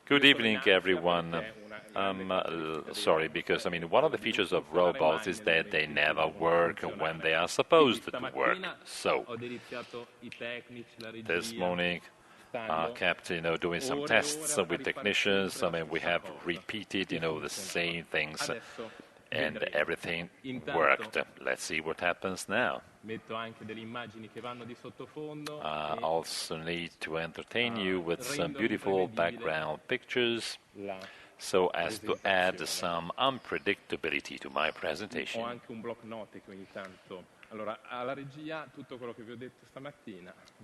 Good evening, everyone. Sorry, because one of the features of robots is that they never work when they are supposed to work. So, this morning I kept, doing some tests with technicians. We have repeated, the same things, and everything worked. Let's see what happens now. I also need to entertain you with some beautiful background pictures so as to add some unpredictability to my presentation.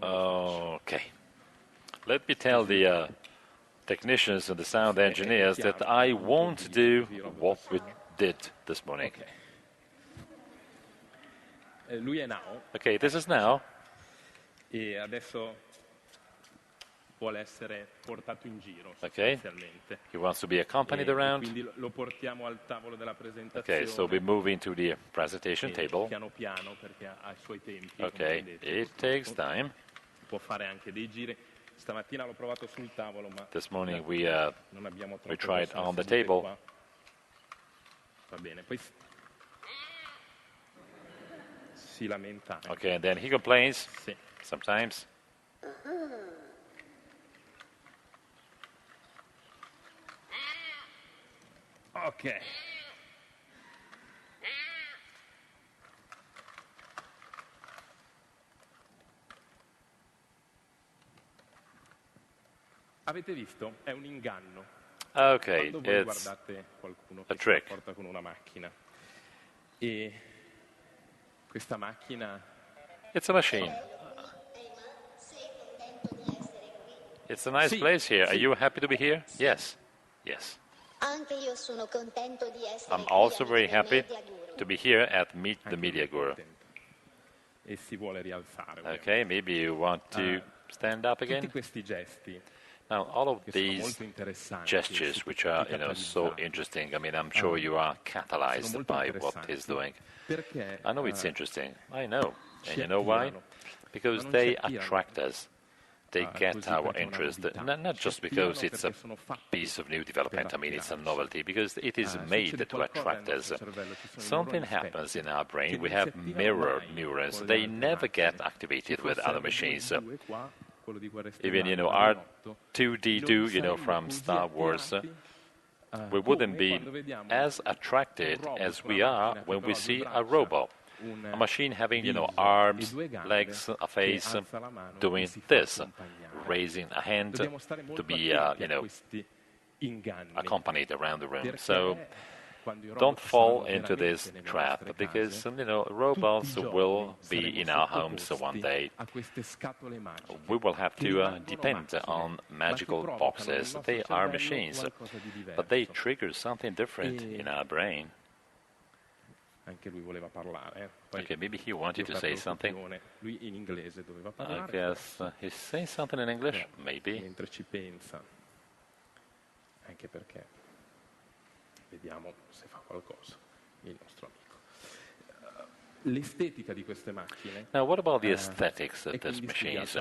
Okay. Let me tell the technicians and the sound engineers that I won't do what we did this morning. Okay, this is now. Okay, he wants to be accompanied around. Okay, so we move into the presentation table. Okay, it takes time. This morning we tried on the table. Okay, and then he complains sometimes. Okay. Avete visto? È un inganno. Okay, it's a trick. Con una macchina. E questa macchina. It's a machine. It's a nice place here. Are you happy to be here? Yes. Yes. I'm also very happy to be here at Meet the Media Guru. Okay, maybe you want to stand up again? Now, all of these gestures, which are, so interesting, I'm sure you are catalyzed by what he's doing. I know it's interesting. I know. And you know why? Because they attract us. They get our interest, not just because it's a piece of new development, it's a novelty, because it is made to attract us. Something happens in our brain. We have mirror neurons. They never get activated with other machines. Even, R2-D2, from Star Wars, we wouldn't be as attracted as we are when we see a robot. A machine having, arms, legs, a face, doing this, raising a hand to be, accompanied around the room. So don't fall into this trap, because, robots will be in our homes one day. We will have to depend on magical boxes. They are machines, but they trigger something different in our brain. Okay, maybe he wanted to say something. I guess he's saying something in English, maybe. Now, what about the aesthetics of these machines?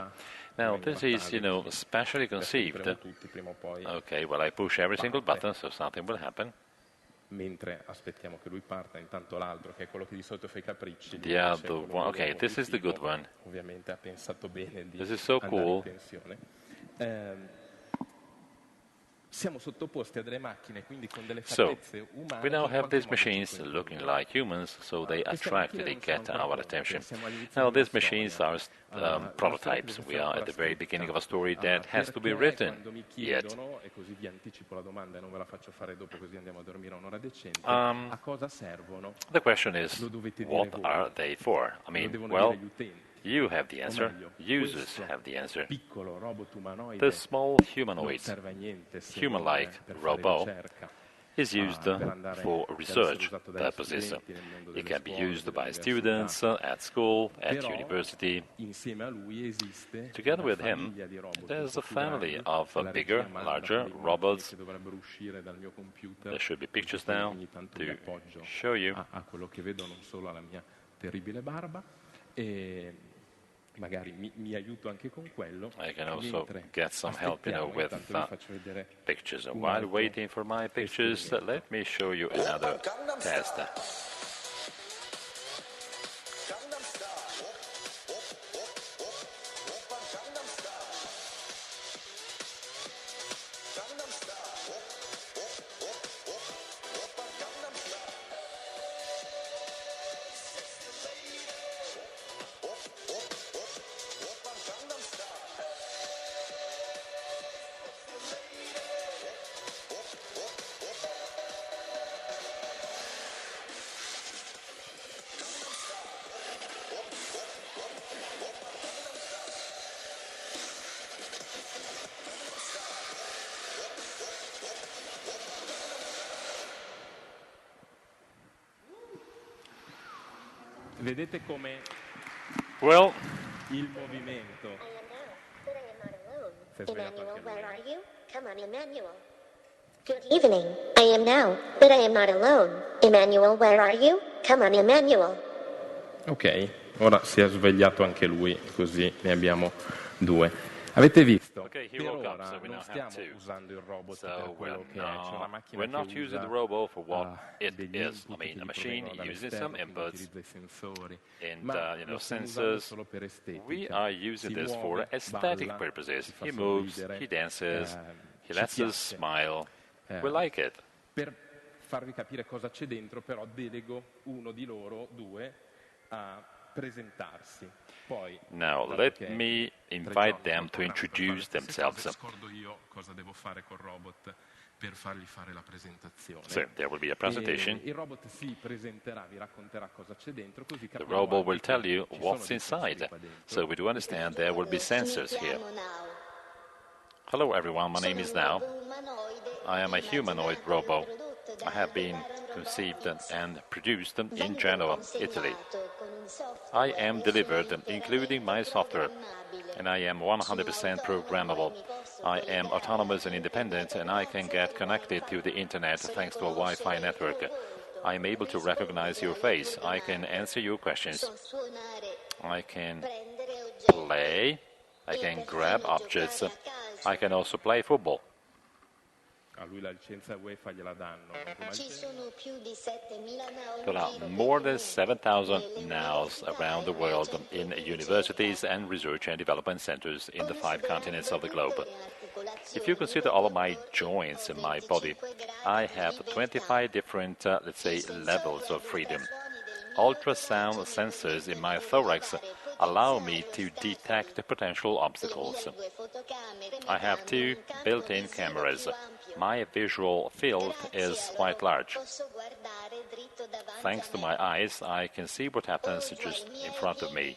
Now, this is, specially conceived. Okay, well, I push every single button, so something will happen. Mentre aspettiamo che lui parta, intanto l'altro, che è quello che di solito fa I capricci. The other one. Okay, this is the good one. Ovviamente ha pensato bene di this is so cool. andare in pensione. Siamo sottoposti a delle macchine, quindi con delle fattezze umane. We now have these machines looking like humans, so they attract, they get our attention. Now, these machines are prototypes. We are at the very beginning of a story that has to be written yet. E così vi anticipo la domanda e non ve la faccio fare dopo, così andiamo a dormire un'ora decente. A cosa servono? The question is, what are they for? Well, you have the answer. Users have the answer. The small humanoid, human-like robot is used for research purposes. It can be used by students at school, at university. Together with him, there's a family of bigger, larger robots. There should be pictures now to show you. magari mi aiuto anche con quello. I can also get some help, with pictures. And while waiting for my pictures, let me show you another test. Vedete come il movimento. Emanuele, where are you? Come on, Emanuele. Good evening. I am now, but I am not alone. Emanuele, where are you? Come on, Emanuele. Ok, ora si è svegliato anche lui, così ne abbiamo due. Avete visto? Okay, per ora non stiamo usando il robot per quello che è. C'è una macchina we're not che using the usa robot for what it degli is. I input mean, che a gli machine provengono using dall'esterno, some quindi inputs utilizza i sensori. and Ma lo stiamo usando sensors. solo per estetica. We are using Si this for muove, aesthetic balla, purposes. si fa He moves, sorridere, he dances, he ci lets us piace. smile. We like it. Per farvi capire cosa c'è dentro, però delego uno di loro, due, a presentarsi. Poi, Now, let me invite them to introduce themselves. Scordo io cosa devo fare col robot per fargli fare la presentazione. So, there will be a presentation. Il robot si presenterà, vi racconterà cosa c'è dentro, così The capiremo robot anche will tell che you ci what's sono dei sensori inside. qua dentro. So we do understand there will be sensors here. Hello everyone, my name is Now. I am a humanoid robot. I have been conceived and produced in Genova, Italy. I am delivered, including my software, and I am 100% programmable. I am autonomous and independent, and I can get connected to the internet thanks to a Wi-Fi network. I am able to recognize your face. I can answer your questions. I can play. I can grab objects. I can also play football. A lui la licenza UEFA gliela danno. There are more than 7,000 nows around the world in universities and research and development centers in the 5 continents of the globe. If you consider all of my joints in my body, I have 25 different, levels of freedom. Ultrasound sensors in my thorax allow me to detect potential obstacles. I have 2 built-in cameras. My visual field is quite large. Thanks to my eyes, I can see what happens just in front of me.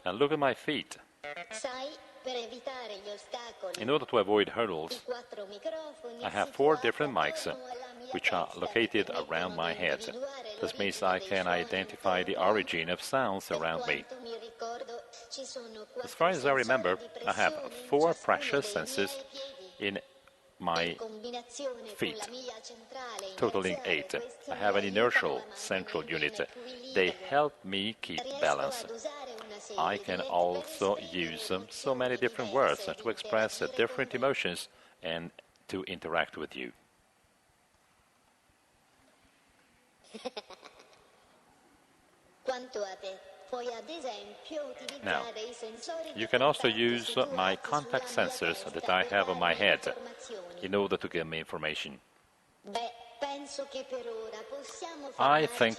And look at my feet. In order to avoid hurdles, I have 4 different mics, which are located around my head. This means I can identify the origin of sounds around me. As far as I remember, I have 4 pressure sensors in my feet, totaling 8. I have an inertial central unit. They help me keep balance. I can also use so many different words to express different emotions and to interact with you. Now, you can also use my contact sensors that I have on my head in order to give me information. I think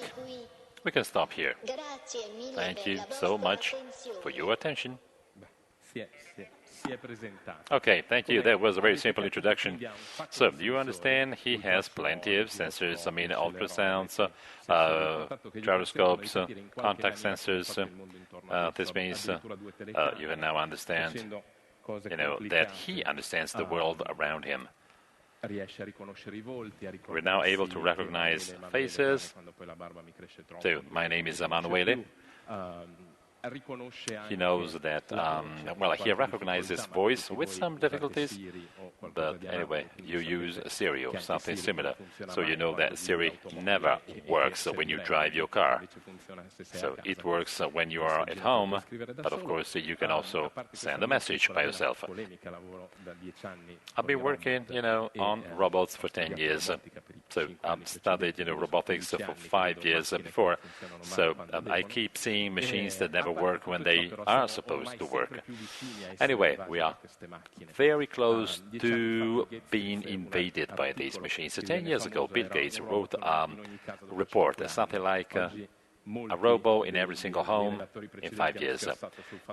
we can stop here. Thank you so much for your attention. Okay, thank you. That was a very simple introduction. So, do you understand? He has plenty of sensors. I mean, ultrasounds, gyroscopes, contact sensors. This means you can now understand, that he understands the world around him. We're now able to recognize faces. So, my name is Emanuele. He knows that, he recognizes voice with some difficulties, but anyway, you use Siri or something similar, so you know that Siri never works when you drive your car. So it works when you are at home, but of course you can also send a message by yourself. I've been working, on robots for 10 years. So I've studied, robotics for 5 years before. So I keep seeing machines that never work when they are supposed to work. Anyway, we are very close to being invaded by these machines. So 10 years ago, Bill Gates wrote a report, something like a robot in every single home in 5 years.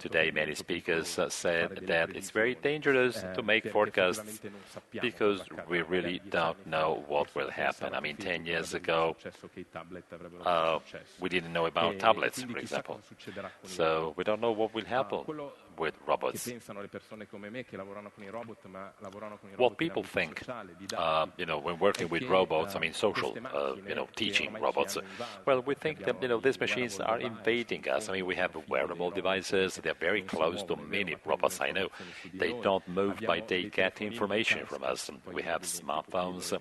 Today, many speakers said that it's very dangerous to make forecasts because we really don't know what will happen. I mean, 10 years ago, we didn't know about tablets, for example. So we don't know what will happen with robots. What people think, when working with robots, I mean social, teaching robots, well, we think that, these machines are invading us. I mean, we have wearable devices. They're very close to mini robots, I know. They don't move, but they get information from us. We have smartphones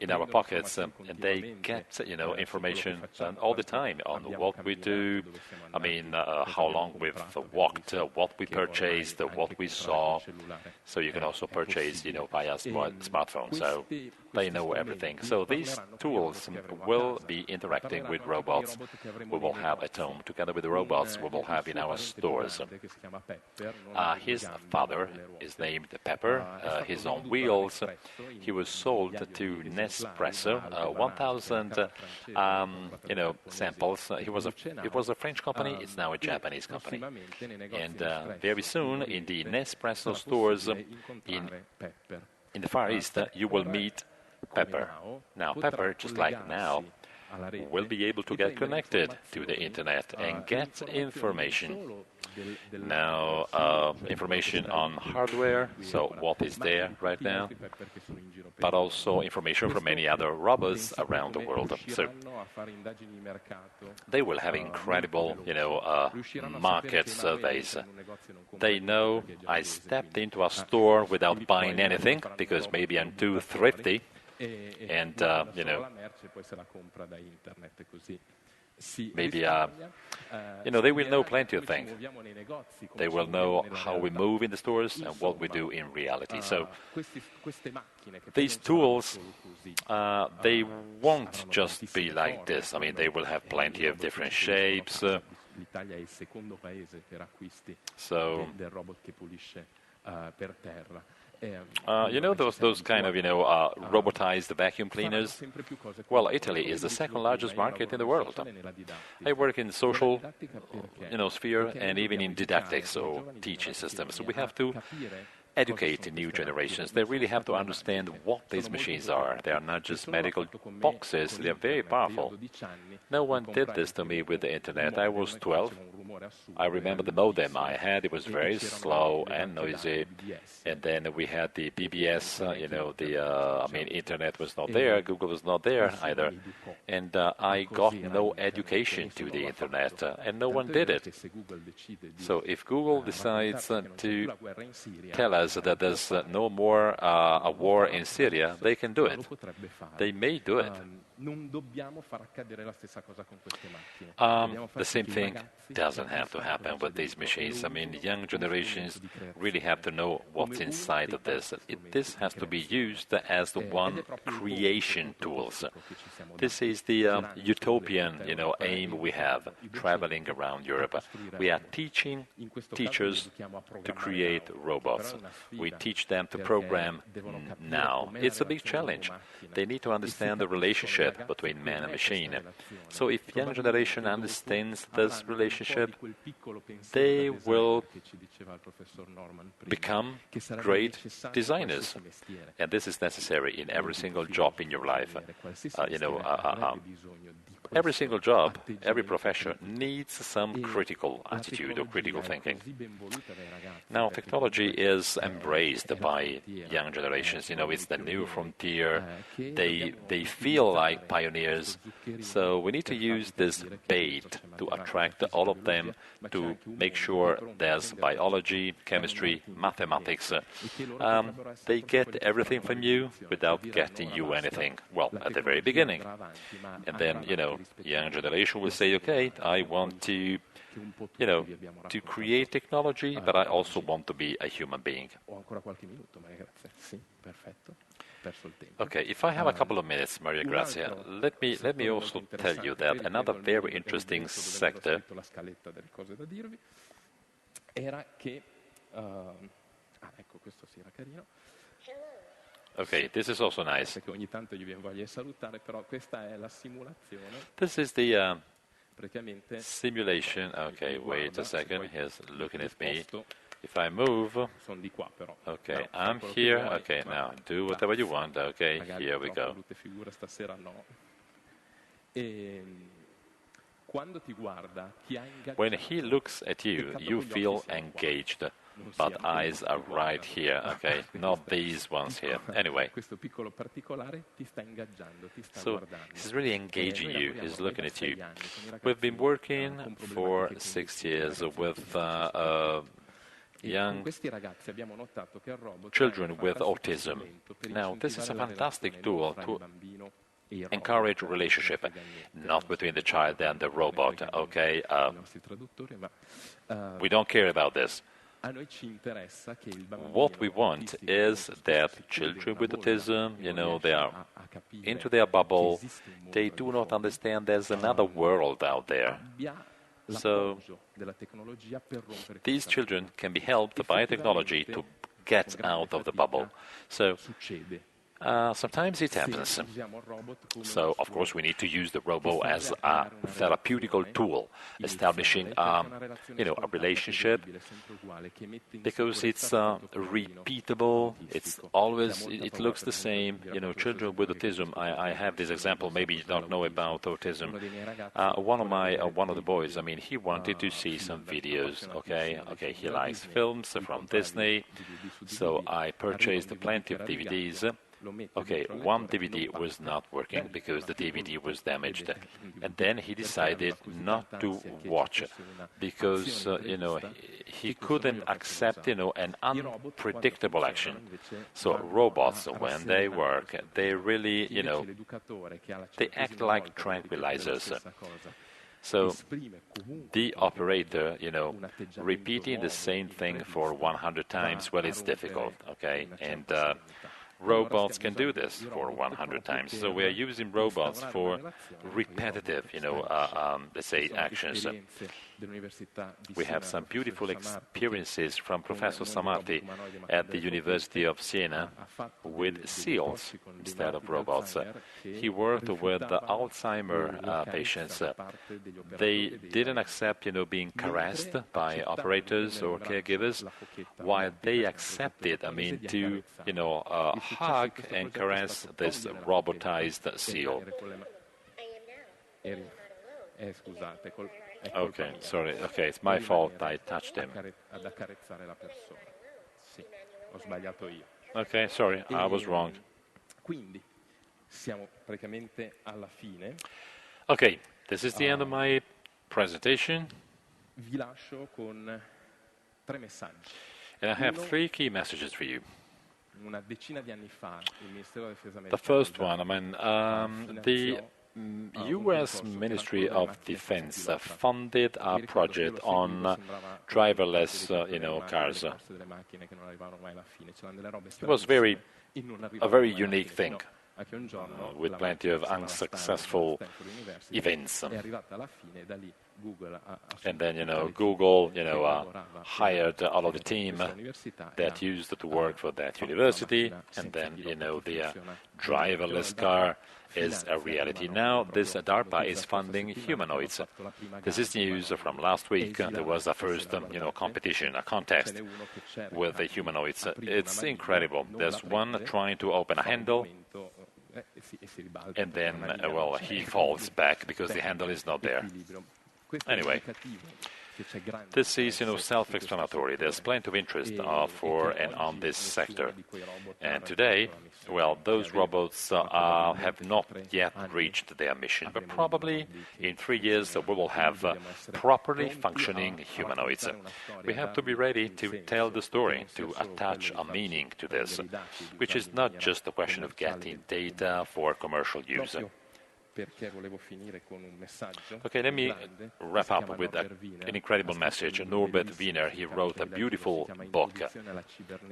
in our pockets, and they get, information all the time on what we do. I mean, how long we've walked, what we purchased, what we saw. So you can also purchase, via smartphone. So they know everything. So these tools will be interacting with robots. We will have at home, together with the robots, we will have in our stores. His father is named Pepper. He's on wheels. He was sold to Nespresso, 1,000, samples. It was a French company. It's now a Japanese company. And very soon, in the Nespresso stores in the Far East, you will meet Pepper. Now, Pepper, just like now, will be able to get connected to the internet and get information. Now, information on hardware, so what is there right now, but also information from many other robots around the world. So they will have incredible, market surveys. They know I stepped into a store without buying anything because maybe I'm too thrifty. And, maybe, they will know plenty of things. They will know how we move in the stores and what we do in reality. So these tools, they won't just be like this. I mean, they will have plenty of different shapes. So those kind of, robotized vacuum cleaners? Well, Italy is the second largest market in the world. I work in social, sphere and even in didactics or teaching systems. So we have to educate the new generations. They really have to understand what these machines are. They are not just medical boxes. They are very powerful. No one did this to me with the internet. I was 12. I remember the modem I had. It was very slow and noisy. And then we had the BBS, internet was not there. Google was not there either. And I got no education to the internet, and no one did it. So if Google decides to tell us that there's no more a war in Syria, they can do it. They may do it. The same thing doesn't have to happen with these machines. I mean, young generations really have to know what's inside of this. This has to be used as the one creation tools. This is the utopian, aim we have, traveling around Europe. We are teaching teachers to create robots. We teach them to program now. It's a big challenge. They need to understand the relationship between man and machine. So if young generation understands this relationship, they will become great designers. And this is necessary in every single job in your life. Every single job, every profession needs some critical attitude or critical thinking. Now, technology is embraced by young generations. It's the new frontier. They feel like like pioneers. So we need to use this bait to attract all of them, to make sure there's biology, chemistry, mathematics. They get everything from you without getting you anything, well, at the very beginning. And then, young generation will say, okay, I want to to create technology, but I also want to be a human being. Okay, if I have a couple of minutes, Maria Grazia, let me also tell you that another very interesting sector Okay, this is also nice. This is the simulation. Okay, wait a second. He's looking at me. If I move, okay, I'm here. Okay, now do whatever you want. Okay, here we go. When he looks at you, you feel engaged. But eyes are right here, okay? Not these ones here. Anyway. So he's really engaging you. He's looking at you. We've been working for 6 years with young children with autism. Now, this is a fantastic tool to encourage relationship, not between the child and the robot, okay? We don't care about this. What we want is that children with autism, they are into their bubble. They do not understand there's another world out there. So these children can be helped by technology to get out of the bubble. So sometimes it happens. So, of course, we need to use the robot as a therapeutical tool, establishing, a relationship, because it's repeatable. It's always, it looks the same. Children with autism. I have this example. Maybe you don't know about autism. One of the boys. He wanted to see some videos. Okay. He likes films from Disney, so I purchased plenty of DVDs. Okay, one DVD was not working because the DVD was damaged. And then he decided not to watch it because, he couldn't accept, an unpredictable action. So robots, when they work, they really, they act like tranquilizers. So the operator, repeating the same thing for 100 times, well, it's difficult, okay? And robots can do this for 100 times. So we are using robots for repetitive, let's say, actions. We have some beautiful experiences from Professor Samati at the University of Siena with seals instead of robots. He worked with the Alzheimer patients. They didn't accept, being caressed by operators or caregivers, while they accepted, to, hug and caress this robotized seal. Okay, sorry. Okay, it's my fault. I touched him. Okay, sorry. I was wrong. Okay, this is the end of my presentation. And I have 3 key messages for you. The first one, the U.S. Ministry of Defense funded a project on driverless, cars. It was a very unique thing, with plenty of unsuccessful events. And then, Google, hired all of the team that used to work for that university, and then, the driverless car is a reality. Now, this DARPA is funding humanoids. This is news from last week. There was a first, competition, a contest with the humanoids. It's incredible. There's one trying to open a handle, and then, he falls back because the handle is not there. Anyway, This is, self-explanatory. There's plenty of interest for and on this sector. And today, well, those robots have not yet reached their mission, but probably in 3 years we will have properly functioning humanoids. We have to be ready to tell the story, to attach a meaning to this, which is not just a question of getting data for commercial use. Okay, let me wrap up with an incredible message. Norbert Wiener, he wrote a beautiful book,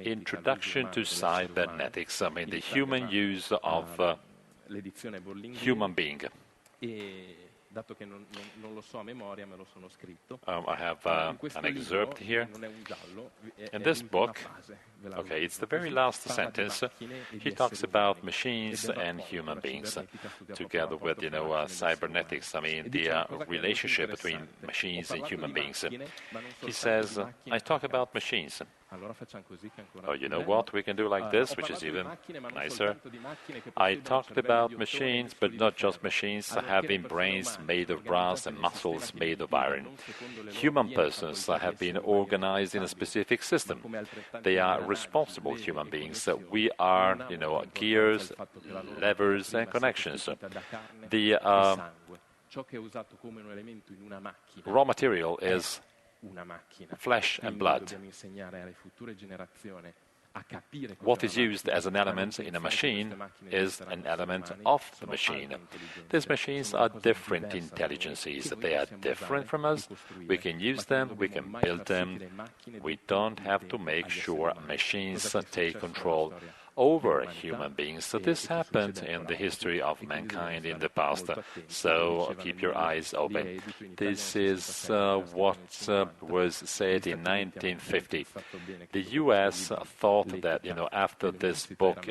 Introduction to Cybernetics, the human use of human being. I have an excerpt here. In this book, okay, it's the very last sentence. He talks about machines and human beings, together with, cybernetics, the relationship between machines and human beings. He says, I talk about machines. Oh, you know what? We can do like this, which is even nicer. I talked about machines, but not just machines, having brains made of brass and muscles made of iron. Human persons have been organized in a specific system. They are responsible human beings. We are, gears, levers, and connections. The raw material is flesh and blood. What is used as an element in a machine is an element of the machine. These machines are different intelligences. They are different from us. We can use them, we can build them. We don't have to make sure machines take control over human beings. So this happened in the history of mankind in the past. So keep your eyes open. This is what was said in 1950. The US thought that, after this book,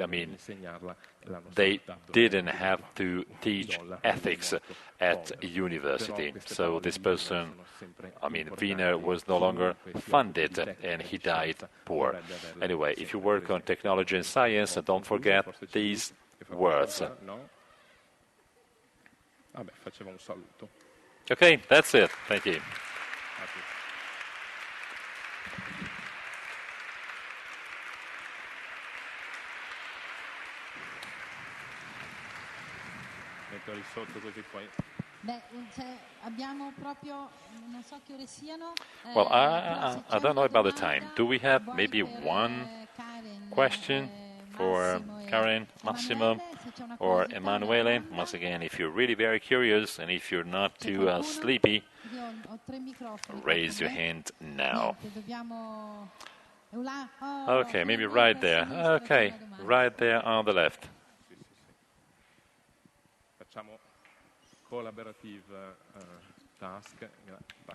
they didn't have to teach ethics at university. So this person, Wiener, was no longer funded and he died poor. Anyway, if you work on technology and science, don't forget these words. Okay, that's it. Thank you. Well, I don't know about the time. Do we have maybe one question for Karen, Massimo, or Emanuele? Once again, if you're really very curious and if you're not too sleepy, raise your hand now. Okay, maybe right there. Okay, right there on the left.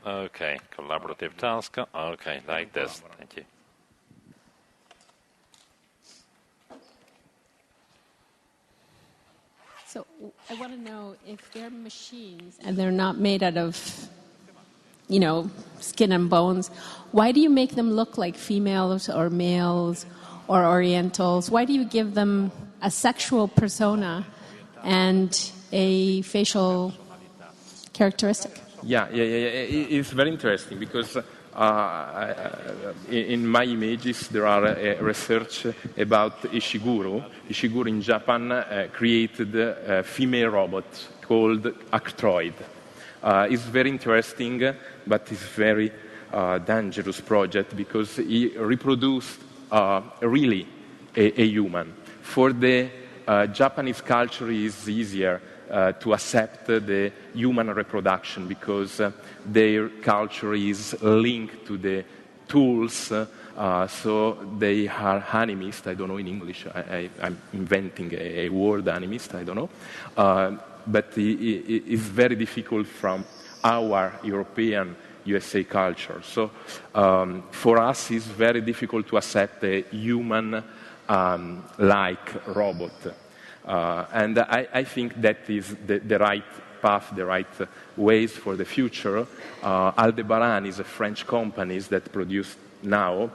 Okay, collaborative task. Okay, like this. Thank you. So I want to know if they're machines and they're not made out of, skin and bones, why do you make them look like females or males or orientals? Why do you give them a sexual persona and a facial characteristic? Yeah. It's very interesting because in my images there are research about Ishiguro. Ishiguro in Japan created a female robot called Actroid. It's very interesting, but it's very dangerous project because he reproduced really a human. For the Japanese culture, it's easier to accept the human reproduction because their culture is linked to the tools, so they are animist. I don't know in English. I'm inventing a word, animist. I don't know. But it's very difficult from our European USA culture. So for us, it's very difficult to accept a human like robot. And I think that is the right path, the right ways for the future. Aldebaran is a French company that produces now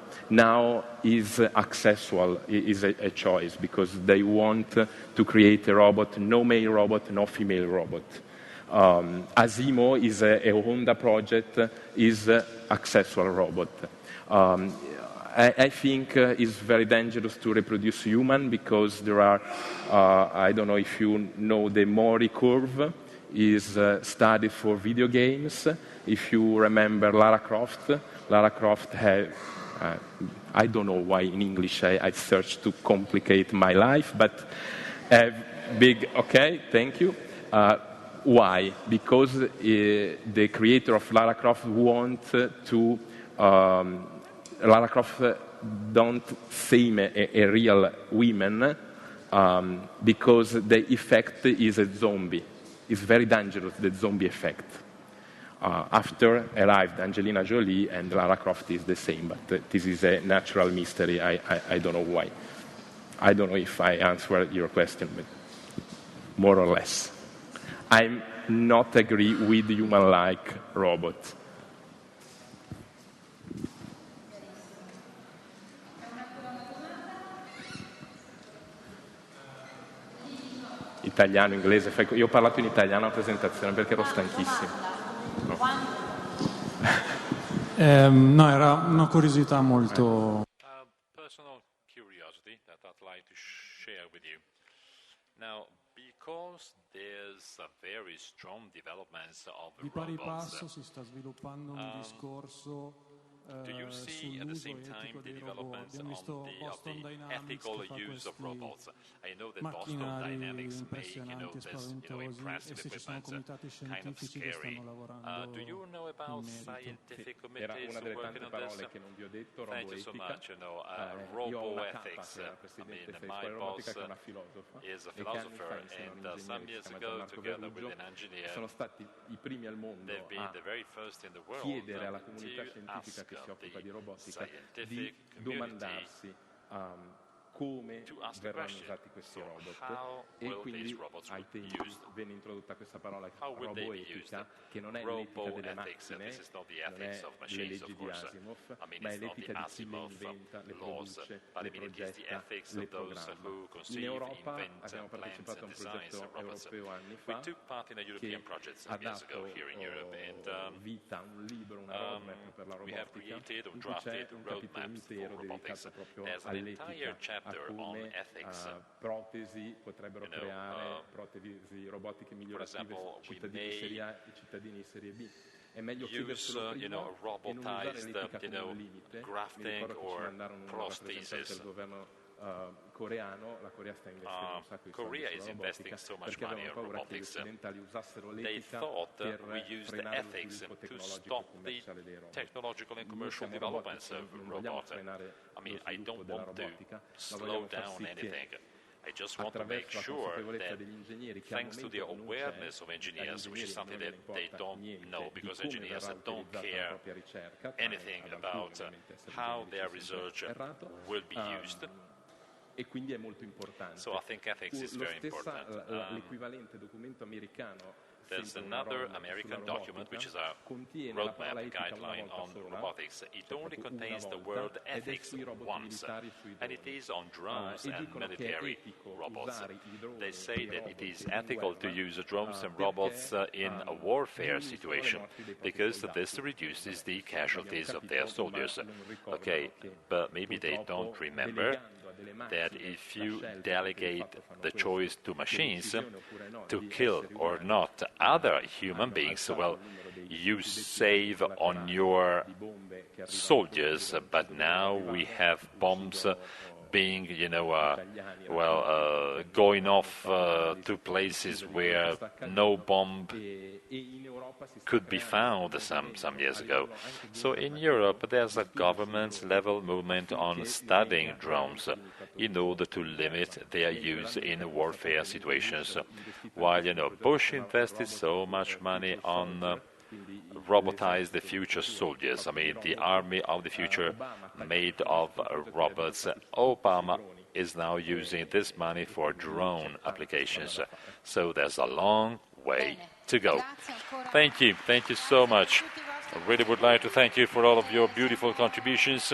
is accessual, is a choice, because they want to create a robot, no male robot, no female robot. Asimo is a Honda project, is accessory robot. I think it's very dangerous to reproduce human because there are, I don't know if you know the Mori curve, is studied for video games. If you remember Lara Croft had, I don't know why in English I searched to complicate my life, but okay, thank you. Why? Because the creator of Lara Croft to Lara Croft don't seem a real woman because the effect is a zombie. It's very dangerous, the zombie effect. After arrived Angelina Jolie and Lara Croft is the same, but this is a natural mystery. I don't know why. I don't know if I answered your question, but more or less. I'm not agree with human-like robots. Italiano, inglese, io ho parlato in italiano alla presentazione perché ero stanchissimo. No, era una curiosità molto... Personal curiosity that I'd like to share with you. Now, because there's a very strong development of di pari robots, passo si sta sviluppando un discorso do you see at the same time the developments of the ethical use of robots? I know that Boston Dynamics make, this impressive equipment kind of scary. Do you know about scientific committees working on this? Thank you so much. Robo-ethics. I mean, my boss is a philosopher, and some years ago, together with an engineer, they've been the very first in the world to ask che si occupa di robotica di domandarsi come verranno usati questi robot e quindi ai tempi venne introdotta questa parola roboetica che non è l'etica delle macchine, non è le leggi di Asimov, ma è l'etica di chi le inventa, le produce, le progetta, le programma. In Europa abbiamo partecipato a un progetto europeo anni fa che ha dato vita a un libro, una roadmap per la robotica, in cui c'è un capitolo intero dedicato proprio all'etica, a come protesi potrebbero creare protesi robotiche migliorative, cittadini di serie A e cittadini di serie B. È meglio chiederselo prima e non usare l'etica come un limite. Mi ricordo che ci mandarono un rappresentante del governo coreano, la Corea sta investendo un sacco di soldi sulla robotica perché avevano paura che gli occidentali usassero l'etica per frenare lo sviluppo tecnologico e commerciale dei robot. Noi siamo robotici, non vogliamo frenare lo sviluppo della robotica, ma vogliamo far sì che I just want to make sure that thanks to the al awareness of engineers, which is something that they don't know because engineers don't care anything about how their research will be used. E quindi è molto importante. So I think ethics is very important. L'equivalente documento americano. There's another American document, which is a roadmap, a guideline on robotics. It only contains the word ethics once, and it is on drones and military robots. They say that it is ethical to use drones and robots in a warfare situation, because this reduces the casualties of their soldiers. Okay, but maybe they don't remember that if you delegate the choice to machines to kill or not other human beings, well, you save on your soldiers, but now we have bombs being, going off to places where no bomb could be found some years ago. So in Europe, there's a government-level movement on studying drones in order to limit their use in warfare situations. While, Bush invested so much money on robotize the future soldiers. I mean, the army of the future made of robots. Obama is now using this money for drone applications. So there's a long way to go. Thank you. Thank you so much. I really would like to thank you for all of your beautiful contributions.